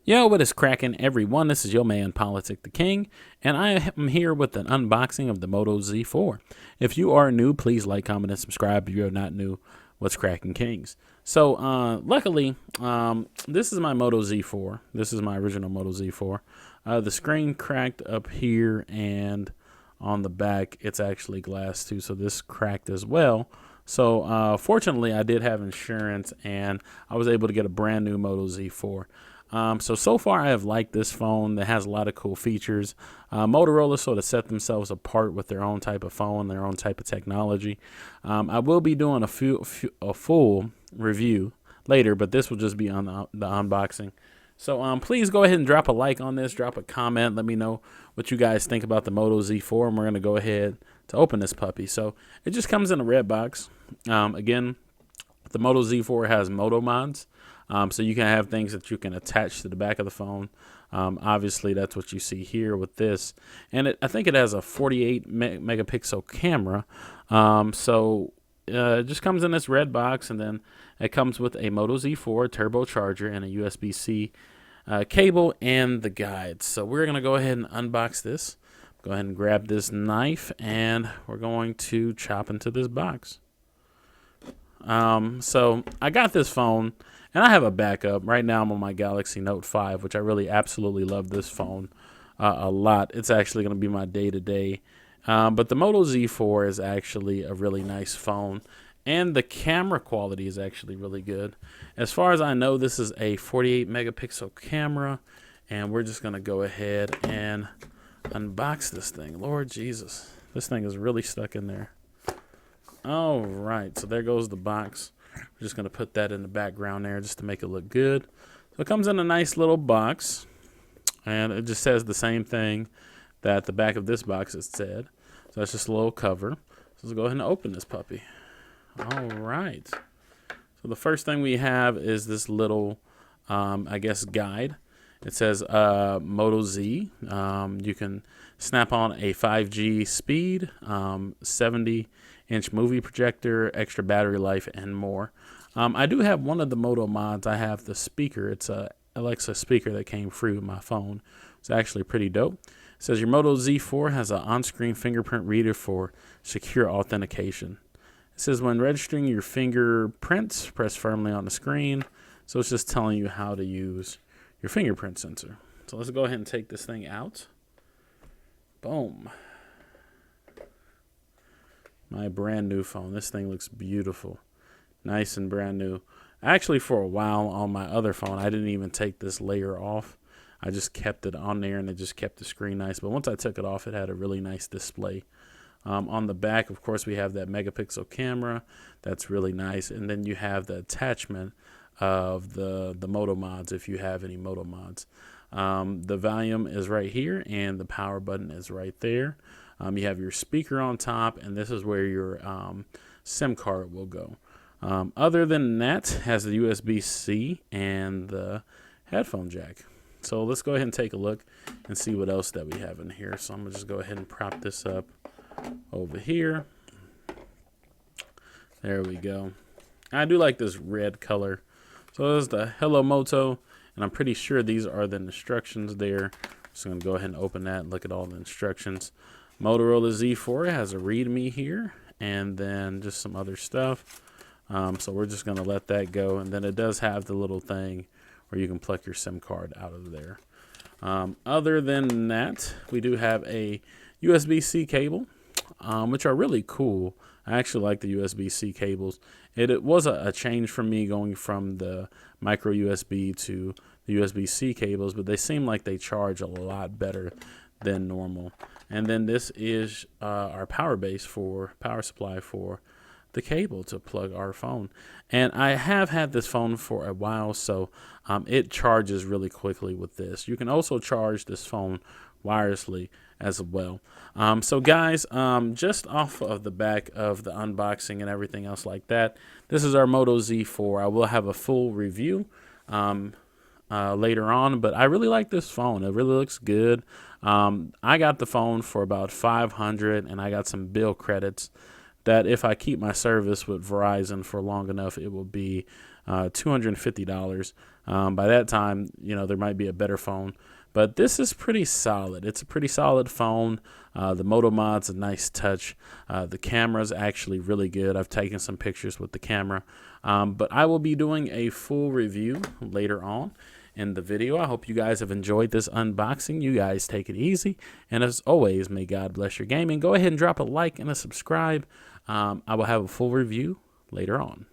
Yo, what is cracking, everyone? This is your man, Politikdaking, and I am here with an unboxing of the Moto Z4. If you are new, please like, comment, and subscribe. If you are not new, what's cracking, Kings? So, luckily, this is my Moto Z4. This is my original Moto Z4. The screen cracked up here, and on the back, it's actually glass too, so this cracked as well. So, fortunately, I did have insurance, and I was able to get a brand new Moto Z4. So far I have liked this phone that has a lot of cool features. Motorola sort of set themselves apart with their own type of phone, their own type of technology. I will be doing a full review later, but this will just be on the unboxing. So please go ahead and drop a like on this, drop a comment, let me know what you guys think about the Moto Z4, and we're going to go ahead to open this puppy. So it just comes in a red box. Again, the Moto Z4 has Moto mods. So you can have things that you can attach to the back of the phone. Obviously, that's what you see here with this. And I think it has a 48 megapixel camera. It just comes in this red box, and then it comes with a Moto Z4 turbocharger and a USB-C cable and the guide. So we're going to go ahead and unbox this. Go ahead and grab this knife, and we're going to chop into this box. So I got this phone, and I have a backup. Right now I'm on my Galaxy Note 5, which I really absolutely love this phone a lot. It's actually going to be my day-to-day. But the Moto Z4 is actually a really nice phone, and the camera quality is actually really good. As far as I know, this is a 48 megapixel camera, and we're just going to go ahead and unbox this thing. Lord Jesus, this thing is really stuck in there. All right, so there goes the box. We're just going to put that in the background there just to make it look good. So it comes in a nice little box, and it just says the same thing that the back of this box has said. So that's just a little cover. So let's go ahead and open this puppy. All right. So the first thing we have is this little, I guess, guide. It says Moto Z. You can snap on a 5G speed, 70-inch movie projector, extra battery life, and more. I do have one of the Moto mods. I have the speaker. It's a Alexa speaker that came free with my phone. It's actually pretty dope. It says your Moto Z4 has an on-screen fingerprint reader for secure authentication. It says when registering your fingerprints, press firmly on the screen. So it's just telling you how to use your fingerprint sensor. So let's go ahead and take this thing out. Boom. My brand new phone. This thing looks beautiful. Nice and brand new. Actually, for a while on my other phone, I didn't even take this layer off. I just kept it on there, and it just kept the screen nice. But once I took it off, it had a really nice display. On the back, of course, we have that megapixel camera. That's really nice. And then you have the attachment of the Moto mods if you have any Moto mods. The volume is right here, and the power button is right there. You have your speaker on top, and this is where your SIM card will go. Other than that, has the USB-C and the headphone jack. So let's go ahead and take a look and see what else that we have in here. So I'm going to just go ahead and prop this up over here. There we go. I do like this red color. So there's the Hello Moto, and I'm pretty sure these are the instructions there. So I'm going to go ahead and open that and look at all the instructions. Motorola Z4 has a README here, and then just some other stuff. So we're just going to let that go. And then it does have the little thing where you can plug your SIM card out of there. Other than that, we do have a USB-C cable, which are really cool. I actually like the USB-C cables. It was a change for me going from the micro USB to the USB-C cables, but they seem like they charge a lot better than normal. And then this is our power supply for the cable to plug our phone. And I have had this phone for a while, so it charges really quickly with this. You can also charge this phone wirelessly as well. So guys, just off of the back of the unboxing and everything else like that, this is our Moto Z4. I will have a full review later on, but I really like this phone. It really looks good. I got the phone for about $500, and I got some bill credits that if I keep my service with Verizon for long enough, it will be $250. By that time, there might be a better phone. But this is pretty solid. It's a pretty solid phone. The Moto Mod's a nice touch. The camera's actually really good. I've taken some pictures with the camera. But I will be doing a full review later on in the video. I hope you guys have enjoyed this unboxing. You guys take it easy. And as always, may God bless your gaming. Go ahead and drop a like and a subscribe. I will have a full review later on.